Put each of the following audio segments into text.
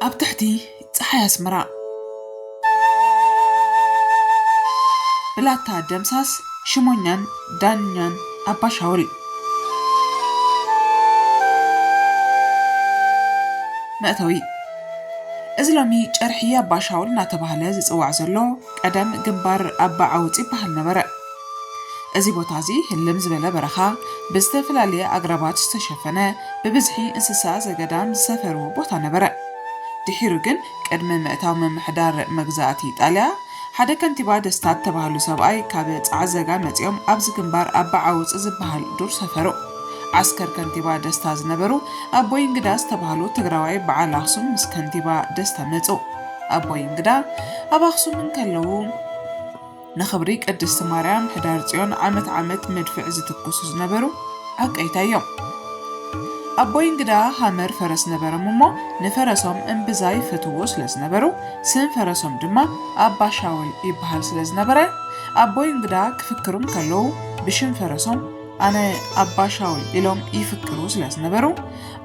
ኣብ ትሕቲ ፀሓይ ኣስመራ ብላታ ደምሳስ ሽሞኛን ዳኛን ኣባ ሻውል መእተዊ እዚ ሎሚ ጨርሒ ኣባ ሻውል እናተባህለ ዝፅዋዕ ዘሎ ቀደም ግንባር ኣባ ዓውፂ ይበሃል ነበረ። እዚ ቦታ እዚ ህልም ዝበለ በረኻ ብዝተፈላለየ ኣግራባት ዝተሸፈነ ብብዝሒ እንስሳ ዘገዳም ዝሰፈርዎ ቦታ ነበረ። ድሒሩ ግን ቅድሚ ምእታው ምምሕዳር መግዛእቲ ኢጣልያ ሓደ ከንቲባ ደስታ ተባህሉ ሰብኣይ ካብ ፃዕዘጋ መፂኦም ኣብዚ ግንባር ኣባ ዓውፂ ዝበሃል ዱር ሰፈሩ። ዓስከር ከንቲባ ደስታ ዝነበሩ ኣቦይ እንግዳ ዝተባህሉ ትግራዋይ በዓል ኣክሱም ምስ ከንቲባ ደስታ መፁ። ኣቦይ እንግዳ ኣብ ኣክሱም እንከለዉ ንኽብሪ ቅድስቲ ማርያም ሕዳር ጽዮን ዓመት መድፍዕ ዝትኩሱ ዝነበሩ ዓቀይታ እዮም። ኣቦይ እንግዳ ሃመር ፈረስ ነበሮም እሞ ንፈረሶም እምብዛይ ፈትዎ ስለዝነበሩ ስም ፈረሶም ድማ ኣባ ሻውል ይበሃል ስለዝነበረ ኣቦይ እንግዳ ክፍክሩም ከለዉ ብሽም ፈረሶም ኣነ ኣባ ሻውል ኢሎም ይፍክሩ ስለዝነበሩ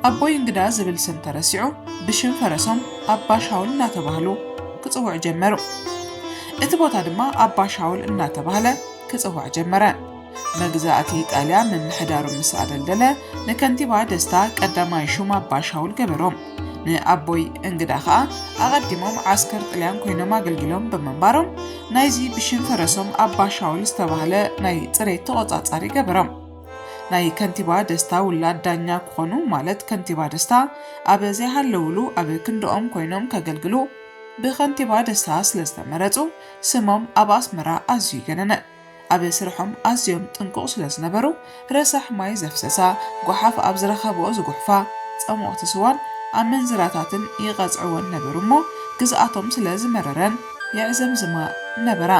ኣቦይ እንግዳ ዝብል ስም ተረሲዑ ብሽም ፈረሶም ኣባ ሻውል እናተባህሉ ክጽውዕ ጀመሩ። እቲ ቦታ ድማ ኣባ ሻውል እናተባህለ ክጽዋዕ ጀመረ። መግዛእቲ ኢጣልያ ምምሕዳሩ ምስ ኣደልደለ ንከንቲባ ደስታ ቀዳማይ ሹም ኣባ ሻውል ገበሮም። ንኣቦይ እንግዳ ከዓ ኣቐዲሞም ዓስከር ጥልያን ኮይኖም ኣገልጊሎም ብምንባሮም ናይዚ ብሽም ፈረሶም ኣባ ሻውል ዝተባህለ ናይ ፅሬት ተቆፃፃሪ ገበሮም። ናይ ከንቲባ ደስታ ውላድ ዳኛ ክኾኑ ማለት ከንቲባ ደስታ ኣብ ዘይሃለውሉ ኣብ ክንድኦም ኮይኖም ከገልግሉ ብከንቲባ ደስታ ስለዝተመረፁ ስሞም ኣብ ኣስመራ ኣዝዩ ገነነ። ኣብ ስርሖም ኣዝዮም ጥንቁቕ ስለዝነበሩ ረሳሕ ማይ ዘፍሰሳ ጓሓፍ ኣብ ዝረኸብኦ ዝጉሕፋ ፀሙቕቲ ስዋን ኣብ መንዝራታትን ይቐፅዕዎን ነበሩ እሞ ግዝኣቶም ስለዝመረረን የዕዘምዝማ ነበራ።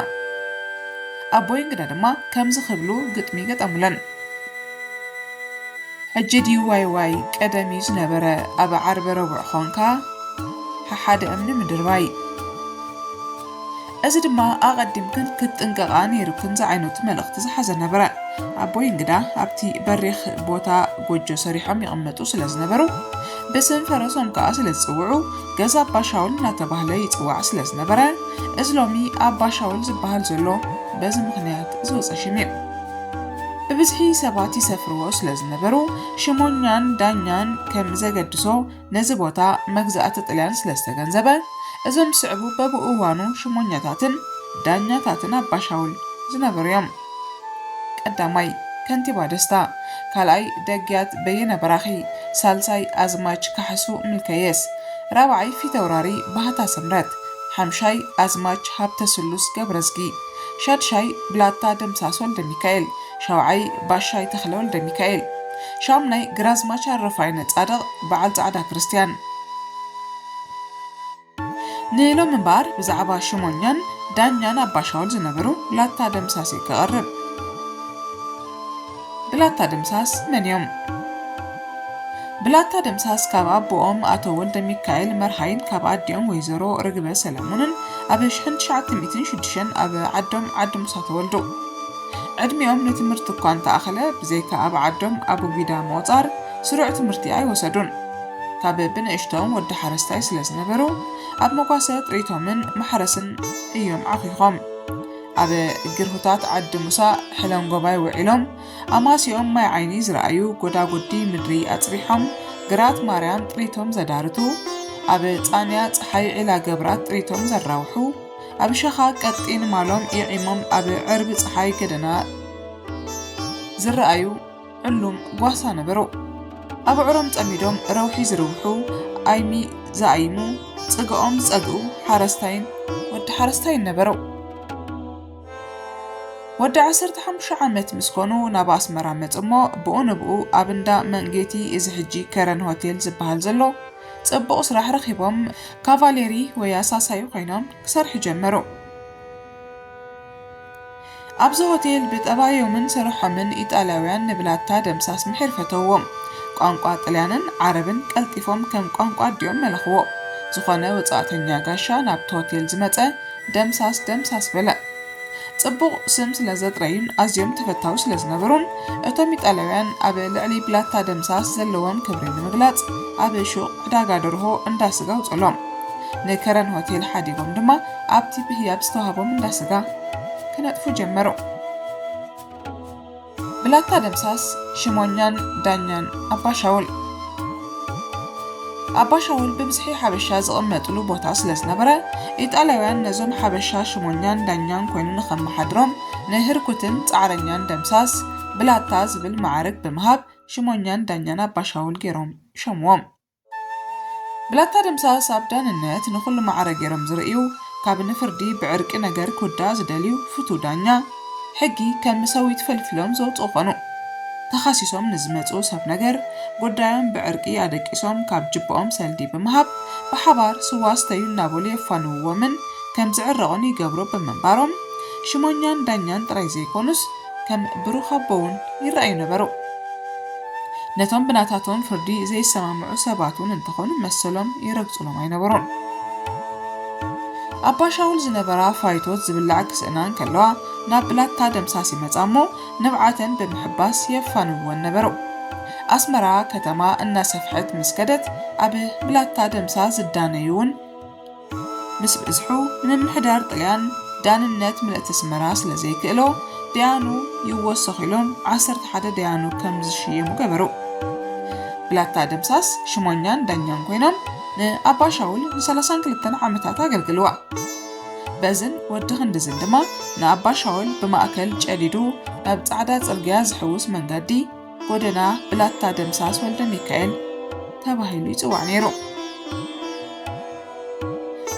ኣቦይ እንግዳ ድማ ከምዚ ክብሉ ግጥሚ ገጠሙለን። ሕጂ ድዩ ዋይ ቀደም እዩ ዝነበረ ኣብ ዓርበ ረቡዕ ኾንካ ሓደ እምኒ ምድርባይ። እዚ ድማ ኣቐዲምክን ክትጥንቀቓ ነይሩክን ዝዓይነቱ መልእኽቲ ዝሓዘ ነበረ። ኣቦይ እንግዳ ኣብቲ በሪኽ ቦታ ጎጆ ሰሪሖም ይቕመጡ ስለዝነበሩ ብስም ፈረሶም ከዓ ስለዝፅውዑ ገዛ ኣባ ሻውል እናተባህለ ይፅዋዕ ስለዝነበረ እዚ ሎሚ ኣባ ሻውል ዝበሃል ዘሎ በዚ ምክንያት ዝወፀ ሽም እዩ። ብብዝሒ ሰባት ይሰፍርዎ ስለዝነበሩ ሽሞኛን ዳኛን ከም ዘገድሶ ነዚ ቦታ መግዛእቲ ጥልያን ስለዝተገንዘበ እዞም ስዕቡ በብእዋኑ ሽሞኛታትን ዳኛታትን ኣባ ሻውል ዝነበሩ እዮም። ቀዳማይ ከንቲባ ደስታ፣ ካልኣይ ደጊያት በየነ በራኺ፣ ሳልሳይ ኣዝማች ካሕሱ ምልከየስ፣ ራብዓይ ፊተውራሪ ባህታ ሰምረት፣ ሓምሻይ ኣዝማች ሃብተ ስሉስ ገብረዝጊ፣ ሻድሻይ ብላታ ደምሳስ ወልደ ሚካኤል፣ ሻውዓይ ባሻይ ተኽለ ወልደ ሚካኤል፣ ሻምናይ ግራዝማች ኣረፋይነ ጻድቕ በዓል ጻዕዳ ክርስቲያን። ንሎም እምበር ብዛዕባ ሽሞኛን ዳኛን ኣባ ሻውል ዝነበሩ ብላታ ደምሳስ ክቐርብ። ብላታ ደምሳስ መን እዮም? ብላታ ደምሳስ ካብ ኣቦኦም ኣቶ ወልደ ሚካኤል መርሃይን ካብ ኣዲኦም ወይዘሮ ርግበ ሰለሙንን ኣብ 1906 ኣብ ዓዶም ዓዲ ሙሳ ተወልዱ። ዕድሚኦም ንትምህርቲ እኳ እንተኣኸለ ብዘይካ ኣብ ዓዶም ኣብ ጉዳ ምቑፃር ስሩዕ ትምህርቲ ኣይወሰዱን። ካብ ብንእሽቶም ወዲ ሓረስታይ ስለዝነበሩ ኣብ መጓሰ ጥሪቶምን ማሕረስን እዮም ዓኺኾም። ኣብ ግርሁታት ዓዲ ሙሳ ሕለም ጎባይ ውዒሎም ኣማሲኦም ማይ ዓይኒ ዝረኣዩ ጎዳጉዲ ምድሪ ኣፅቢሖም ግራት ማርያም ጥሪቶም ዘዳርቱ ኣብ ፃንያ ፀሓይ ዒላ ገብራት ጥሪቶም ዘራውሑ ኣብ ሸኻ ቀጢን ማሎም ይዒሞም ኣብ ዕርቢ ፀሓይ ገደና ዝረኣዩ ዕሉም ጓሳ ነበሩ። ኣብ ዕሮም ፀሚዶም ረውሒ ዝርውሑ ኣይሚ ዝኣይሙ ጽግኦም ዝጸግኡ ሓረስታይን ወዲ ሓረስታይን ነበሩ። ወዲ 15 ዓመት ምስ ኮኑ ናብ ኣስመራ መፁ እሞ ብኡ ንብኡ ኣብ እንዳ መንጌቲ እዚ ሕጂ ከረን ሆቴል ዝበሃል ዘሎ ጽቡቕ ስራሕ ረኺቦም ካቫሌሪ ወይ ኣሳሳዩ ኮይኖም ክሰርሑ ጀመሩ። ኣብዚ ሆቴል ብጠባዮምን ስርሖምን ኢጣልያውያን ንብላታ ደምሳስ ምሕር ፈተዎም። ቋንቋ ጣልያንን ዓረብን ቀልጢፎም ከም ቋንቋ ድዮም መለኽዎ። ዝኾነ ወጻእተኛ ጋሻ ናብቲ ሆቴል ዝመፀ ደምሳስ በለ። ጽቡቕ ስም ስለዘጥረዩን ኣዝዮም ተፈታዊ ስለዝነበሩን እቶም ኢጣልያውያን ኣብ ልዕሊ ብላታ ደምሳስ ዘለዎም ክብሪ ንምግላጽ ኣብ ሹቕ ዕዳጋ ደርሆ እንዳስጋ ውፅሎም። ንከረን ሆቴል ሓዲጎም ድማ ኣብቲ ብህያብ ዝተዋሃቦም እንዳስጋ ክነጥፉ ጀመሩ። ብላታ ደምሳስ ሽሞኛን ዳኛን ኣባ ሻውል ብብዝሒ ሓበሻ ዝቕመጥሉ ቦታ ስለ ዝነበረ ኢጣልያውያን ነዞም ሓበሻ ሽሞኛን ዳኛን ኮይኑ ንኸመሓድሮም ንህርኩትን ፃዕረኛን ደምሳስ ብላታ ዝብል ማዕርግ ብምሃብ ሽሞኛን ዳኛን ኣባ ሻውል ገይሮም ሸምዎም። ብላታ ደምሳስ ኣብ ዳንነት ንኹሉ ማዕረ ገይሮም ዝርእዩ ካብ ንፍርዲ ብዕርቂ ነገር ኩዳ ዝደልዩ ፍቱ ዳኛ ሕጊ ከም ሰዊት ፈልፍሎም ዘውፅኡ ኾኑ። ተኻሲሶም ንዝመፁ ሰብ ነገር ጉዳዮም ብዕርቂ ኣደቂሶም ካብ ጅብኦም ሰልዲ ብምሃብ ብሓባር ስዋ ስተዩ እናበሉ የፋንውዎምን ከም ዝዕረቑን ይገብሮ ብምንባሮም ሽሞኛን ዳኛን ጥራይ ዘይኮኑስ ከም ብሩኽ ኣቦውን ይረኣዩ ነበሩ። ነቶም ብናታቶም ፍርዲ ዘይሰማምዑ ሰባትን እንተኾኑ መሰሎም ይረግፅሎም ኣይነበሩን። ኣባ ሻውል ዝነበራ ፋይቶት ዝብላዕ ክስእናን ከለዋ ናብ ብላታ ደምሳስ ይመጻ እሞ ንብዓተን ብምሕባስ የፋንውዎን ነበሩ። ኣስመራ ከተማ እናሰፍሐት ምስከደት ኣብ ብላታ ደምሳስ ዝዳነዩውን ምስ ብዝሑ ንምምሕዳር ጥልያን ዳንነት ምልእቲ ኣስመራ ስለ ዘይክእሎ ዲያኑ ይወሰኺ ኢሎም 11 ዲያኑ ከም ዝሽየሙ ገበሩ። ብላታ ደምሳስ ሽሞኛን ዳኛን ኮይኖም ንኣባ ሻውል ን32 ዓመታት ኣገልግልዋ። በዝን ወዲ ክንድዝን ድማ ንኣባ ሻውል ብማእከል ጨዲዱ ናብ ጻዕዳ ጽርግያ ዝሕውስ መንገዲ ጎደና ብላታ ደምሳስ ወልደ ሚካኤል ተባሂሉ ይጽዋዕ ነይሩ።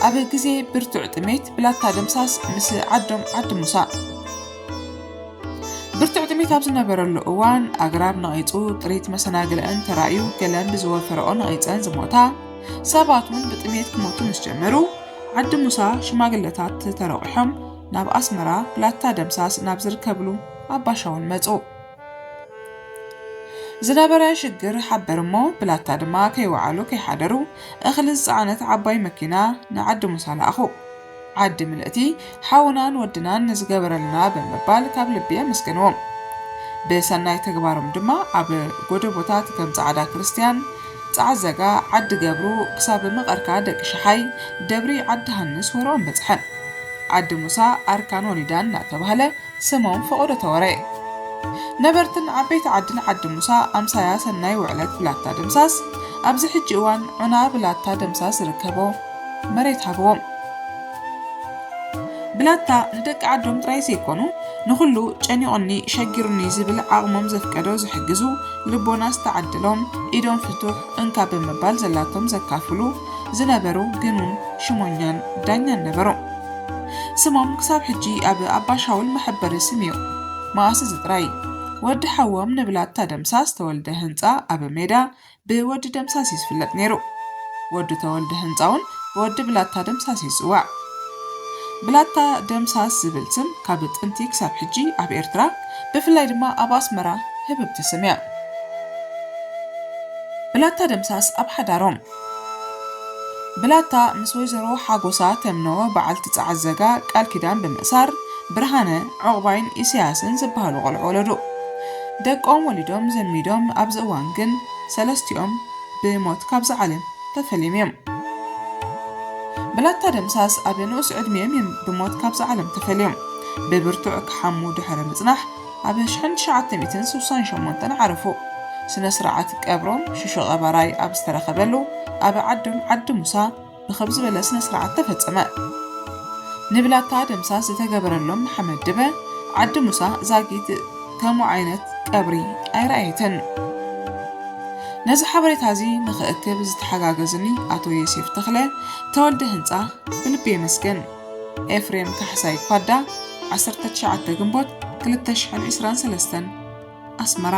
ኣብ ግዜ ብርቱዕ ጥሜት ብላታ ደምሳስ ምስ ዓዶም ዓዲ ሙሳ ብርቱዕ ጥሜት ኣብ ዝነበረሉ እዋን ኣግራብ ነቒፁ ጥሪት መሰናግልአን ተራእዩ ገለን ብዝወፈረኦ ነቒፀን ዝሞታ ሰባት እውን ብጥሜት ክሞቱ ምስ ጀመሩ ዓዲ ሙሳ ሽማግለታት ተረቂሖም ናብ ኣስመራ ብላታ ደምሳስ ናብ ዝርከብሉ ኣባ ሻውል መፁ። ዝነበረ ሽግር ሓበር እሞ ብላታ ድማ ከይወዓሉ ከይሓደሩ እኽሊ ዝፀዓነት ዓባይ መኪና ንዓዲ ሙሳ ለኣኹ። ዓዲ ምልእቲ ሓውናን ወድናን ንዝገበረልና ብምባል ካብ ልቢ የመስገንዎም። ብሰናይ ተግባሮም ድማ ኣብ ጎደቦታት ከም ጻዕዳ ክርስቲያን ጻዕዘጋ ዓዲ ገብሩ ክሳብ መቐርካ ደቂ ሸሓይ ደብሪ ዓዲ ሃንስ ወሮኦም በጽሐን። ዓዲ ሙሳ ኣርካን ወሊዳን እናተባህለ ስሞም ፈቆዶ ተወረየ። ነበርትን ዓበይቲ ዓድን ዓዲ ሙሳ ኣምሳያ ሰናይ ውዕለት ብላታ ደምሳስ ኣብዚ ሕጂ እዋን ዑና ብላታ ደምሳስ ዝርከቦ መሬት ሃብዎም። ብላታ ንደቂ ዓዶም ጥራይ ዘይኮኑ ንኹሉ ጨኒቆኒ ሸጊሩኒ ዝብል ዓቕሞም ዘፍቀዶ ዝሕግዙ ልቦና ዝተዓድሎም ኢዶም ፍቱሕ እንካ ብምባል ዘላቶም ዘካፍሉ ዝነበሩ ግኑን ሽሞኛን ዳኛን ነበሩ። ስሞም ክሳብ ሕጂ ኣብ ኣባ ሻውል መሐበሪ ስም እዩ። ማእሲ ዝጥራይ ወዲ ሓዎም ንብላታ ደምሳስ ተወልደ ህንፃ ኣብ ሜዳ ብወዲ ደምሳስ ይዝፍለጥ ነይሩ። ወዲ ተወልደ ህንፃውን ብወዲ ብላታ ደምሳስ ይጽዋዕ። ብላታ ደምሳስ ዝብል ስም ካብ ጥንቲ ክሳብ ሕጂ ኣብ ኤርትራ ብፍላይ ድማ ኣብ ኣስመራ ህብብቲ ስም እያ። ብላታ ደምሳስ ኣብ ሓዳሮም ብላታ ምስ ወይዘሮ ሓጎሳ ተምነወ በዓልቲ ጻዕዘጋ ቃል ኪዳን ብምእሳር ብርሃነ ዕቑባይን ኢሳያስን ዝበሃሉ ቆልዑ ወለዱ። ደቆም ወሊዶም ዘሚዶም ኣብዚ እዋን ግን ሰለስቲኦም ብሞት ካብዚ ዓለም ተፈሊዮም እዮም። ብላታ ደምሳስ ኣብ ንኡስ ዕድሜኦም ብሞት ካብዚ ዓለም ተፈሊዮም። ብብርቱዕ ክሓሙ ድሕሪ ምጽናሕ ኣብ 1968 ዓረፉ። ስነ ስርዓት ቀብሮም ሽሹ ቀባራይ ኣብ ዝተረኸበሉ ኣብ ዓዶም ዓዲ ሙሳ ብኸብ ዝበለ ስነ ስርዓት ተፈጸመ። ንብላታ ደምሳስ ዝተገበረሎም ሓመድ ድበ ዓዲ ሙሳ ዛጊት ከምኡ ዓይነት ቀብሪ ኣይረኣየትን። ነዚ ሓበሬታ እዚ ንኽእክብ ዝተሓጋገዝኒ ኣቶ ዮሴፍ ተኽለ ተወልደ ህንፃ ብልቢ የመስገን። ኤፍሬም ካሕሳይ ኳዳ 19 ግንቦት 2023 ኣስመራ